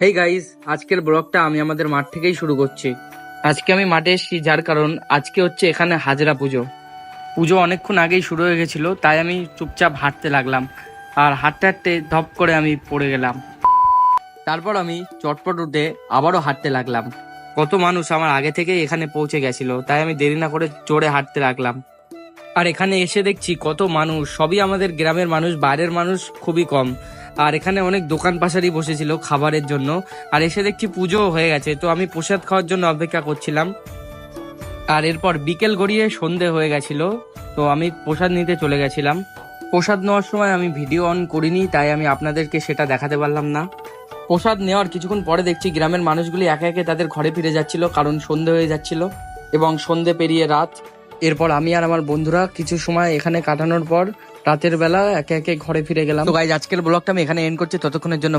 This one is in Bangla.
হেই গাইস, আজকের ব্লগটা আমি আমাদের মাঠ থেকেই শুরু করছি। আজকে আমি মাঠে এসেছি যার কারণ আজকে হচ্ছে এখানে হাজরা পুজো। পুজো অনেকক্ষণ আগেই শুরু হয়ে গেছিল, তাই আমি চুপচাপ হাঁটতে লাগলাম। আর হাঁটতে হাঁটতে ধপ করে আমি পড়ে গেলাম। তারপর আমি চটপট উঠে আবারও হাঁটতে লাগলাম। কত মানুষ আমার আগে থেকেই এখানে পৌঁছে গেছিল, তাই আমি দেরি না করে জোরে হাঁটতে লাগলাম। আর এখানে এসে দেখছি কত মানুষ, সবই আমাদের গ্রামের মানুষ, বাইরের মানুষ খুবই কম। আর এখানে অনেক দোকান পাশারি বসেছিল খাবারের জন্য। আর এসে দেখছি পুজোও হয়ে গেছে, তো আমি প্রসাদ খাওয়ার জন্য অপেক্ষা করছিলাম। আর এরপর বিকেল গড়িয়ে সন্ধে হয়ে গেছিল, তো আমি প্রসাদ নিতে চলে গেছিলাম। প্রসাদ নেওয়ার সময় আমি ভিডিও অন করিনি, তাই আমি আপনাদেরকে সেটা দেখাতে পারলাম না। প্রসাদ নেওয়ার কিছুক্ষণ পরে দেখছি গ্রামের মানুষগুলি একে একে তাদের ঘরে ফিরে যাচ্ছিল, কারণ সন্ধে হয়ে যাচ্ছিল এবং সন্ধে পেরিয়ে রাত। এরপর আমি আর আমার বন্ধুরা কিছু সময় এখানে কাটানোর পর রাতের বেলা একে একে ঘরে ফিরে গেলাম। তো গাইজ, আজকের ব্লগটা আমি এখানে এন্ড করছি। ততক্ষণের জন্য